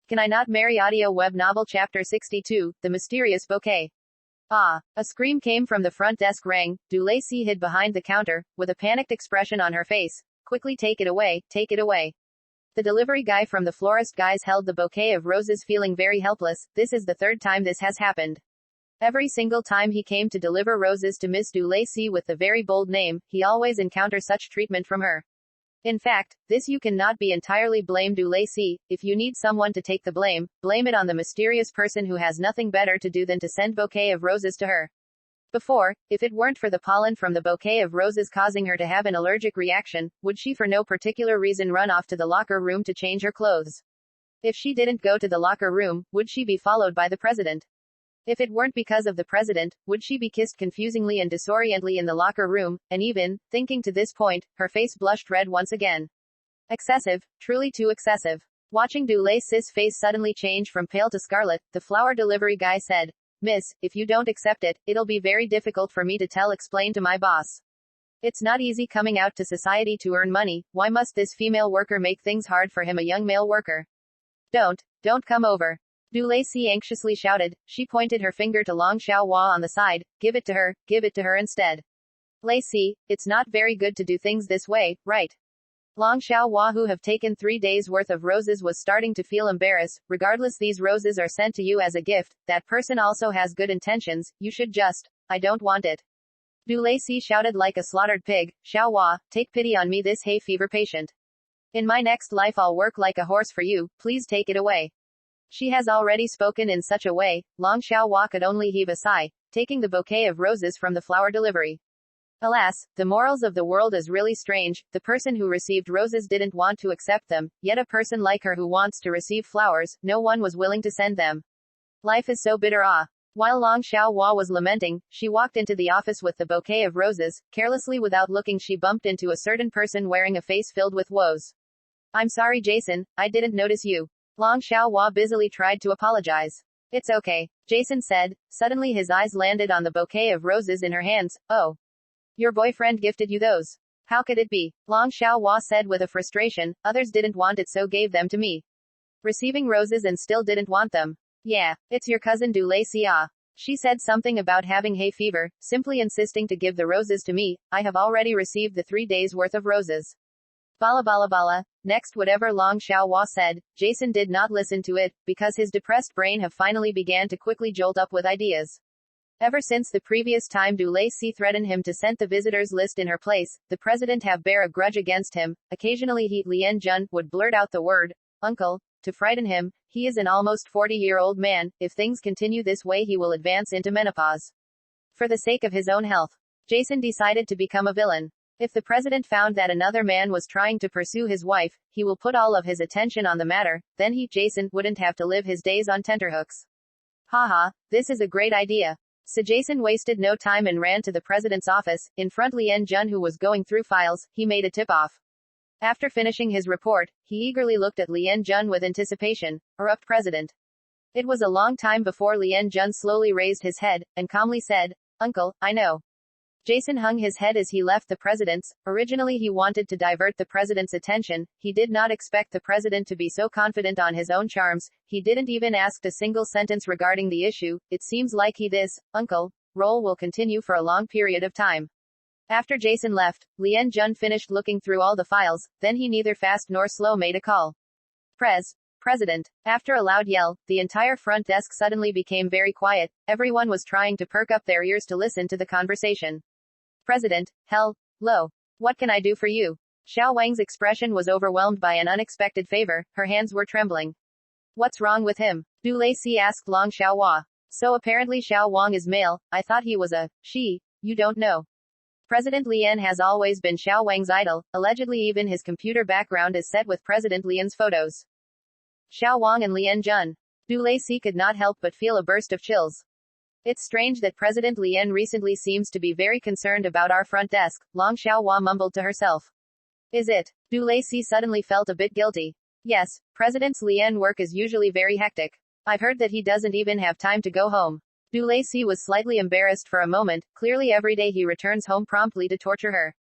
Can I Not Marry Audio Web Novel Chapter 62, The Mysterious Bouquet. Ah! A scream came from the front desk rang. Dulacey hid behind the counter, with a panicked expression on her face. Quickly, take it away, take it away. The delivery guy from the florist guys held the bouquet of roses, feeling very helpless. This is the third time this has happened. Every single time he came to deliver roses to Miss Dulacey with the very bold name, he always encountered such treatment from her. In fact, this you cannot be entirely blame Dulacey. If you need someone to take the blame it on the mysterious person who has nothing better to do than to send bouquet of roses to her. Before, if it weren't for the pollen from the bouquet of roses causing her to have an allergic reaction, would she for no particular reason run off to the locker room to change her clothes? If she didn't go to the locker room, would she be followed by the president? If it weren't because of the president, would she be kissed confusingly and disoriently in the locker room? And even, thinking to this point, her face blushed red once again. Excessive, truly too excessive. Watching Dulacey's face suddenly change from pale to scarlet, the flower delivery guy said, "Miss, if you don't accept it, it'll be very difficult for me to explain to my boss. It's not easy coming out to society to earn money. Why must this female worker make things hard for him, a young male worker? Don't come over." Dulacey anxiously shouted. She pointed her finger to Long Xiaohua on the side. Give it to her instead. Lacey, it's not very good to do things this way, right? Long Xiaohua, who have taken 3 days worth of roses, was starting to feel embarrassed. Regardless, these roses are sent to you as a gift. That person also has good intentions. You should just, I don't want it. Dulacey shouted like a slaughtered pig. Xiaohua, take pity on me, this hay fever patient. In my next life I'll work like a horse for you. Please take it away. She has already spoken in such a way. Long Xiaohua could only heave a sigh, taking the bouquet of roses from the flower delivery. Alas, the morals of the world is really strange. The person who received roses didn't want to accept them, yet a person like her who wants to receive flowers, no one was willing to send them. Life is so bitter. While Long Xiaohua was lamenting, she walked into the office with the bouquet of roses. Carelessly, without looking, she bumped into a certain person wearing a face filled with woes. I'm sorry, Jason, I didn't notice you. Long Xiaohua busily tried to apologize. It's okay, Jason said. Suddenly his eyes landed on the bouquet of roses in her hands. Oh. Your boyfriend gifted you those? How could it be? Long Xiaohua said with a frustration. Others didn't want it, so gave them to me. Receiving roses and still didn't want them. Yeah, it's your cousin Dulacey. She said something about having hay fever, simply insisting to give the roses to me. I have already received the 3 days worth of roses. Bala bala bala. Next, whatever Long Xiaohua said, Jason did not listen to it, because his depressed brain have finally began to quickly jolt up with ideas. Ever since the previous time Dulacey threatened him to send the visitors list in her place, the president have bear a grudge against him. Occasionally Lien Jun would blurt out the word, uncle, to frighten him. He is an almost 40-year-old man. If things continue this way he will advance into menopause. For the sake of his own health, Jason decided to become a villain. If the president found that another man was trying to pursue his wife, he will put all of his attention on the matter, then Jason, wouldn't have to live his days on tenterhooks. Haha, this is a great idea. So Jason wasted no time and ran to the president's office. In front Lien Jun, who was going through files, he made a tip-off. After finishing his report, he eagerly looked at Lien Jun with anticipation. Erupt president. It was a long time before Lien Jun slowly raised his head, and calmly said, Uncle, I know. Jason hung his head as he left the president's. Originally he wanted to divert the president's attention. He did not expect the president to be so confident on his own charms. He didn't even ask a single sentence regarding the issue. It seems like this, uncle, role will continue for a long period of time. After Jason left, Lien Jun finished looking through all the files, then he neither fast nor slow made a call. President. After a loud yell, the entire front desk suddenly became very quiet. Everyone was trying to perk up their ears to listen to the conversation. President, hello. What can I do for you? Xiao Wang's expression was overwhelmed by an unexpected favor. Her hands were trembling. What's wrong with him? Dulacey asked Long Xiaohua. So apparently Xiao Wang is male. I thought he was a she. You don't know. President Lien has always been Xiao Wang's idol. Allegedly even his computer background is set with President Lien's photos. Xiao Wang and Lien Jun. Dulacey could not help but feel a burst of chills. It's strange that President Lien recently seems to be very concerned about our front desk, Long Xiaohua mumbled to herself. Is it? Dulacey suddenly felt a bit guilty. Yes, President Lien's work is usually very hectic. I've heard that he doesn't even have time to go home. Dulacey was slightly embarrassed for a moment. Clearly every day he returns home promptly to torture her.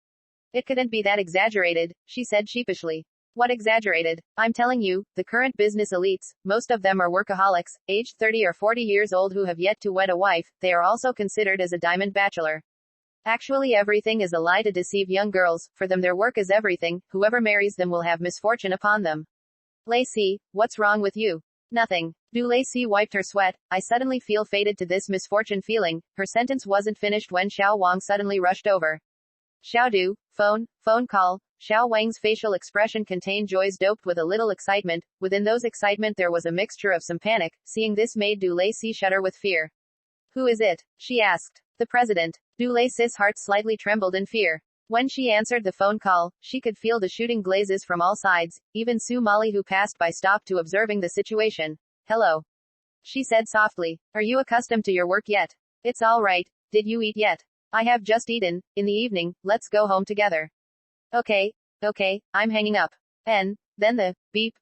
It couldn't be that exaggerated, she said sheepishly. What exaggerated? I'm telling you, the current business elites, most of them are workaholics, aged 30 or 40 years old who have yet to wed a wife. They are also considered as a diamond bachelor. Actually, everything is a lie to deceive young girls. For them, their work is everything. Whoever marries them will have misfortune upon them. Lacey, what's wrong with you? Nothing. Lacey wiped her sweat. I suddenly feel fated to this misfortune feeling. Her sentence wasn't finished when Xiao Wang suddenly rushed over. Xiao phone call. Xiao Wang's facial expression contained joys doped with a little excitement. Within those excitement there was a mixture of some panic. Seeing this made Lacey shudder with fear. Who is it? She asked. The president. Lacey's heart slightly trembled in fear. When she answered the phone call, she could feel the shooting glazes from all sides. Even Su Molly, who passed by, stopped to observing the situation. Hello. She said softly. Are you accustomed to your work yet? It's all right. Did you eat yet? I have just eaten. In the evening, let's go home together. Okay, I'm hanging up. And then the beep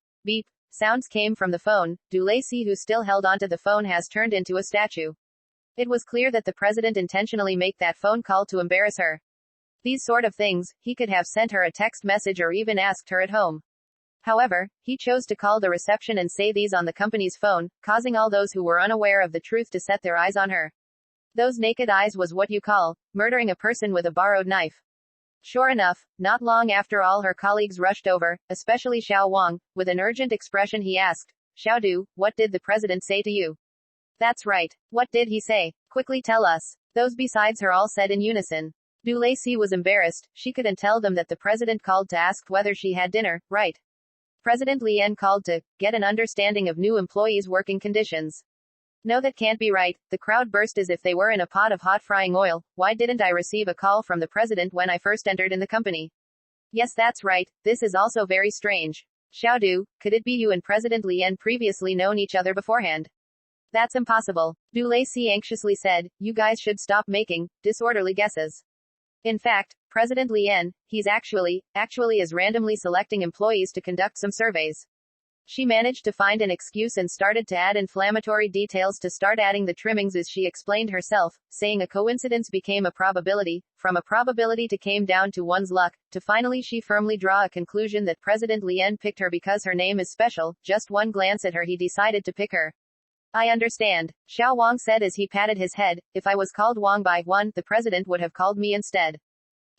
sounds came from the phone. Lacey, who still held onto the phone, has turned into a statue. It was clear that the president intentionally made that phone call to embarrass her. These sort of things, he could have sent her a text message or even asked her at home. However, he chose to call the reception and say these on the company's phone, causing all those who were unaware of the truth to set their eyes on her. Those naked eyes was what you call murdering a person with a borrowed knife. Sure enough, not long after all her colleagues rushed over, especially Xiao Wang. With an urgent expression he asked, Xiao Du, what did the president say to you? That's right. What did he say? Quickly tell us. Those besides her all said in unison. Lacey was embarrassed. She couldn't tell them that the president called to ask whether she had dinner, right? President Lian called to get an understanding of new employees' working conditions. No, that can't be right. The crowd burst as if they were in a pot of hot frying oil. Why didn't I receive a call from the president when I first entered in the company? Yes, that's right. This is also very strange. Xiao Du, could it be you and President Lian previously known each other beforehand? That's impossible. Lacey anxiously said. You guys should stop making disorderly guesses. In fact, President Lian, he's actually is randomly selecting employees to conduct some surveys. She managed to find an excuse and started to add inflammatory details to start adding the trimmings as she explained herself, saying a coincidence became a probability, from a probability to came down to one's luck, to finally she firmly draw a conclusion that President Lian picked her because her name is special. Just one glance at her he decided to pick her. I understand, Xiao Wang said as he patted his head. If I was called Wang by one, the president would have called me instead.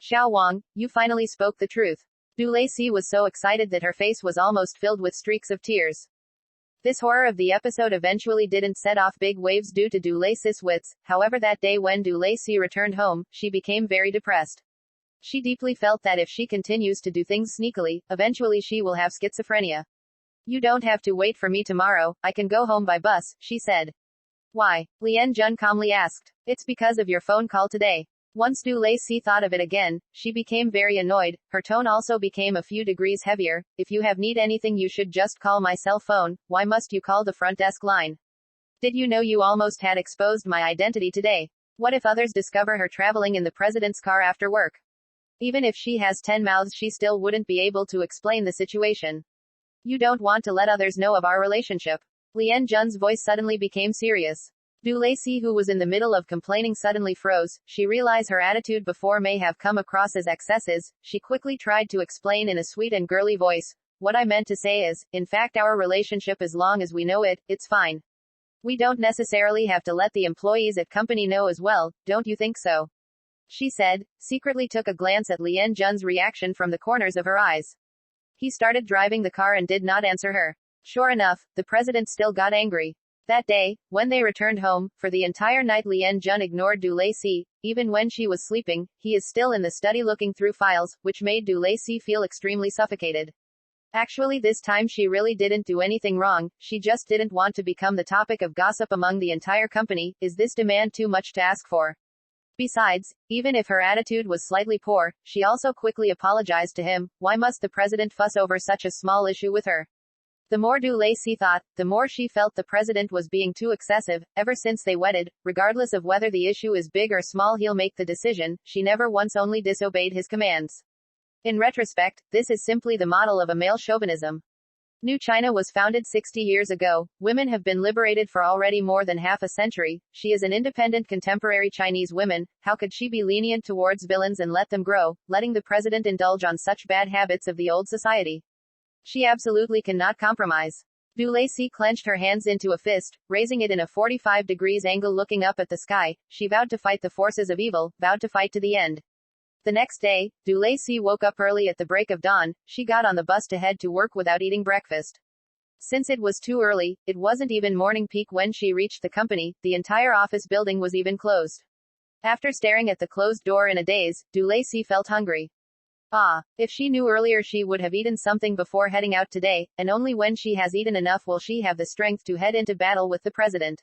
Xiao Wang, you finally spoke the truth. Lacey was so excited that her face was almost filled with streaks of tears. This horror of the episode eventually didn't set off big waves due to Lacey's wits. However, that day when Lacey returned home, she became very depressed. She deeply felt that if she continues to do things sneakily, eventually she will have schizophrenia. You don't have to wait for me tomorrow, I can go home by bus, she said. Why? Lian Jun calmly asked. It's because of your phone call today. Once Lacey thought of it again, she became very annoyed. Her tone also became a few degrees heavier. If you need anything you should just call my cell phone. Why must you call the front desk line? Did you know you almost had exposed my identity today? What if others discover her traveling in the president's car after work? Even if she has 10 mouths she still wouldn't be able to explain the situation. You don't want to let others know of our relationship. Lian Jun's voice suddenly became serious. Lacey, who was in the middle of complaining, suddenly froze. She realized her attitude before may have come across as excesses. She quickly tried to explain in a sweet and girly voice. What I meant to say is, in fact our relationship as long as we know it, it's fine. We don't necessarily have to let the employees at company know as well, don't you think so? She said, secretly took a glance at Lian Jun's reaction from the corners of her eyes. He started driving the car and did not answer her. Sure enough, the president still got angry. That day, when they returned home, for the entire night Lian Jun ignored Lacey. Even when she was sleeping, he is still in the study looking through files, which made Lacey feel extremely suffocated. Actually this time she really didn't do anything wrong, she just didn't want to become the topic of gossip among the entire company. Is this demand too much to ask for? Besides, even if her attitude was slightly poor, she also quickly apologized to him. Why must the president fuss over such a small issue with her? The more Lacey thought, the more she felt the president was being too excessive. Ever since they wedded, regardless of whether the issue is big or small he'll make the decision. She never once only disobeyed his commands. In retrospect, this is simply the model of a male chauvinism. New China was founded 60 years ago. Women have been liberated for already more than half a century. She is an independent contemporary Chinese woman. How could she be lenient towards villains and let them grow, letting the president indulge on such bad habits of the old society? She absolutely cannot compromise. Du Lacey clenched her hands into a fist, raising it in a 45 degrees angle looking up at the sky. She vowed to fight the forces of evil, vowed to fight to the end. The next day, Du Lacey woke up early at the break of dawn. She got on the bus to head to work without eating breakfast. Since it was too early, it wasn't even morning peak when she reached the company. The entire office building was even closed. After staring at the closed door in a daze, Du Lacey felt hungry. If she knew earlier she would have eaten something before heading out today, and only when she has eaten enough will she have the strength to head into battle with the president.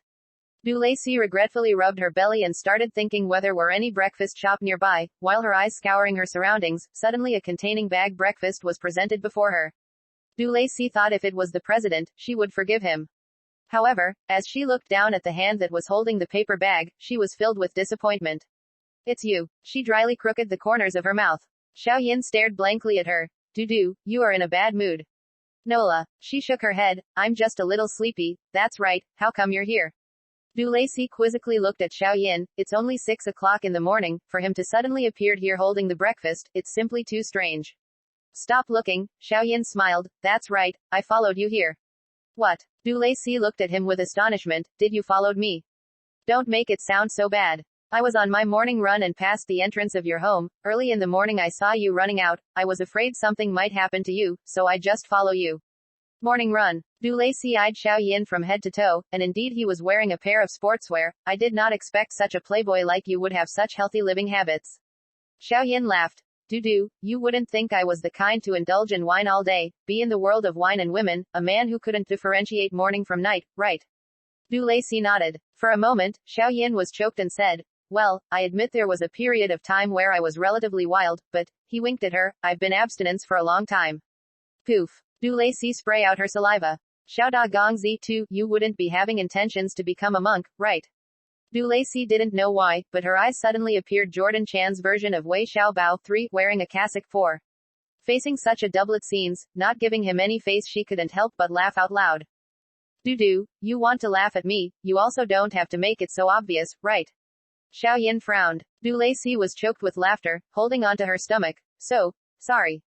Du Lacey regretfully rubbed her belly and started thinking whether were any breakfast shop nearby. While her eyes scouring her surroundings, suddenly a containing bag breakfast was presented before her. Du Lacey thought if it was the president, she would forgive him. However, as she looked down at the hand that was holding the paper bag, she was filled with disappointment. It's you. She dryly crooked the corners of her mouth. Xiao Yin stared blankly at her. Du, you are in a bad mood. Nola. She shook her head. I'm just a little sleepy. That's right. How come you're here? Du Lacey quizzically looked at Xiao Yin. It's only 6 o'clock in the morning. For him to suddenly appear here holding the breakfast, it's simply too strange. Stop looking. Xiao Yin smiled. That's right. I followed you here. What? Du Lacey looked at him with astonishment. Did you follow me? Don't make it sound so bad. I was on my morning run and passed the entrance of your home. Early in the morning I saw you running out. I was afraid something might happen to you, so I just follow you. Morning run. Du Lacey eyed Xiao Yin from head to toe, and indeed he was wearing a pair of sportswear. I did not expect such a playboy like you would have such healthy living habits. Xiao Yin laughed. Du, you wouldn't think I was the kind to indulge in wine all day, be in the world of wine and women, a man who couldn't differentiate morning from night, right? Du Lacey nodded. For a moment, Xiao Yin was choked and said, well, I admit there was a period of time where I was relatively wild, but, he winked at her, I've been abstinence for a long time. Poof. Du Lacey spray out her saliva. Xiao Da Gong Zi, you wouldn't be having intentions to become a monk, right? Du Lacey didn't know why, but her eyes suddenly appeared Jordan Chan's version of Wei Xiao Bao 3, wearing a cassock 4. Facing such a doublet scenes, not giving him any face she couldn't help but laugh out loud. Du, you want to laugh at me, you also don't have to make it so obvious, right? Xiao Yin frowned. Du Lacey was choked with laughter, holding onto her stomach. So, sorry.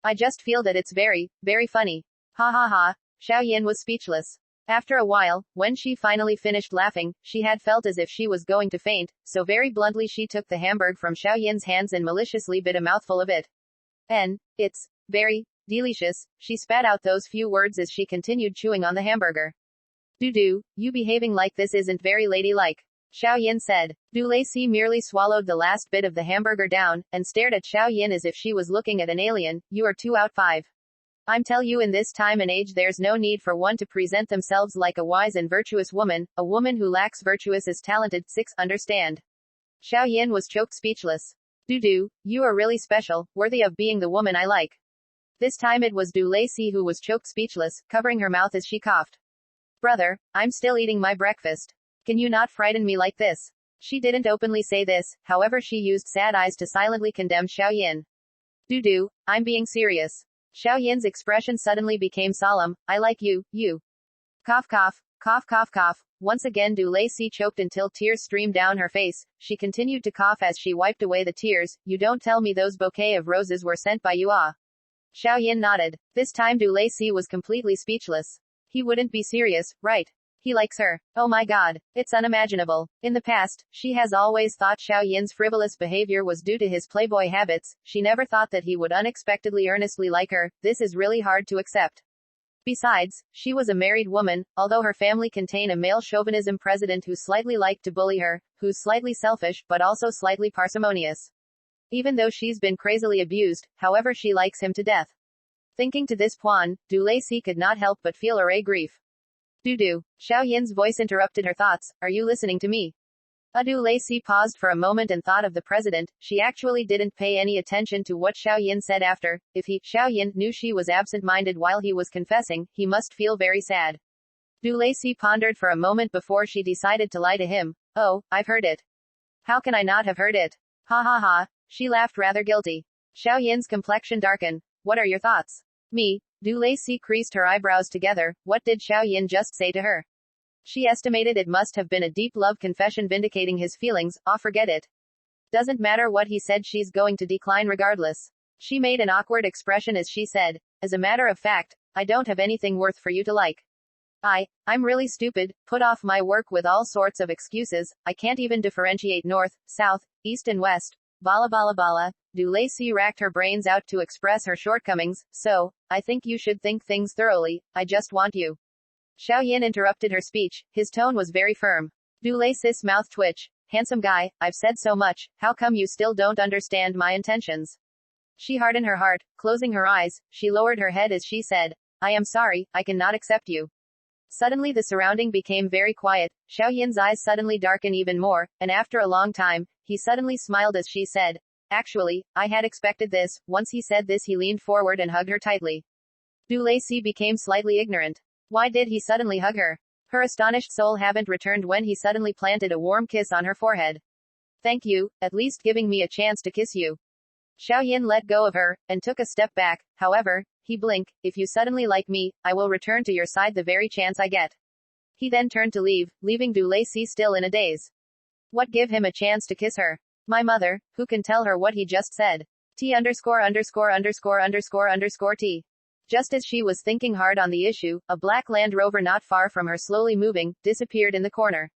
I just feel that it's very, very funny. Ha ha ha. Xiao Yin was speechless. After a while, when she finally finished laughing, she had felt as if she was going to faint, so very bluntly she took the hamburger from Xiao Yin's hands and maliciously bit a mouthful of it. It's very delicious. She spat out those few words as she continued chewing on the hamburger. Du, you behaving like this isn't very ladylike. Xiao Yin said. Du Lacey merely swallowed the last bit of the hamburger down, and stared at Xiao Yin as if she was looking at an alien. You are 2 out 5. I'm tell you in this time and age there's no need for one to present themselves like a wise and virtuous woman. A woman who lacks virtuous is talented. 6. Understand. Xiao Yin was choked speechless. Du, you are really special, worthy of being the woman I like. This time it was Du Lacey who was choked speechless, covering her mouth as she coughed. Brother, I'm still eating my breakfast. Can you not frighten me like this? She didn't openly say this, however she used sad eyes to silently condemn Xiao Yin. Du, I'm being serious. Xiao Yin's expression suddenly became solemn. I like you. Cough cough, cough cough cough. Once again Du Lacey choked until tears streamed down her face. She continued to cough as she wiped away the tears. You don't tell me those bouquet of roses were sent by you? Xiao Yin nodded. This time Du Lacey was completely speechless. He wouldn't be serious, right? He likes her. Oh my god. It's unimaginable. In the past, she has always thought Xiao Yin's frivolous behavior was due to his playboy habits. She never thought that he would unexpectedly earnestly like her. This is really hard to accept. Besides, she was a married woman, although her family contained a male chauvinism president who slightly liked to bully her, who's slightly selfish, but also slightly parsimonious. Even though she's been crazily abused, however she likes him to death. Thinking to this point, Du Lacey could not help but feel a grief. Du. Xiao Yin's voice interrupted her thoughts. Are you listening to me? Du Lacey paused for a moment and thought of the president. She actually didn't pay any attention to what Xiao Yin said after. If Xiao Yin, knew she was absent-minded while he was confessing, he must feel very sad. Du Lacey pondered for a moment before she decided to lie to him. Oh, I've heard it. How can I not have heard it? Ha ha ha. She laughed rather guilty. Xiao Yin's complexion darkened. What are your thoughts? Me. Du Lacey creased her eyebrows together. What did Xiao Yin just say to her? She estimated it must have been a deep love confession vindicating his feelings. Forget it. Doesn't matter what he said, she's going to decline regardless. She made an awkward expression as she said, as a matter of fact, I don't have anything worth for you to like. I'm really stupid, put off my work with all sorts of excuses, I can't even differentiate north, south, east and west, bala bala bala. Dulacey racked her brains out to express her shortcomings, so, I think you should think things thoroughly, I just want you. Xiaoyan interrupted her speech, his tone was very firm. Dulacey's mouth twitched. Handsome guy, I've said so much, how come you still don't understand my intentions? She hardened her heart, closing her eyes, she lowered her head as she said, I am sorry, I cannot accept you. Suddenly the surrounding became very quiet, Xiaoyan's eyes suddenly darkened even more, and after a long time, he suddenly smiled as she said, actually, I had expected this. Once he said this he leaned forward and hugged her tightly. Dulacey became slightly ignorant. Why did he suddenly hug her? Her astonished soul hadn't returned when he suddenly planted a warm kiss on her forehead. Thank you, at least giving me a chance to kiss you. Xiaoyan let go of her, and took a step back, however, he blinked, if you suddenly like me, I will return to your side the very chance I get. He then turned to leave, leaving Dulacey still in a daze. What give him a chance to kiss her? My mother, who can tell her what he just said? T___________T. Just as she was thinking hard on the issue, a black Land Rover not far from her slowly moving, disappeared in the corner.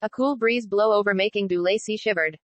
A cool breeze blew over making Dulacey shivered.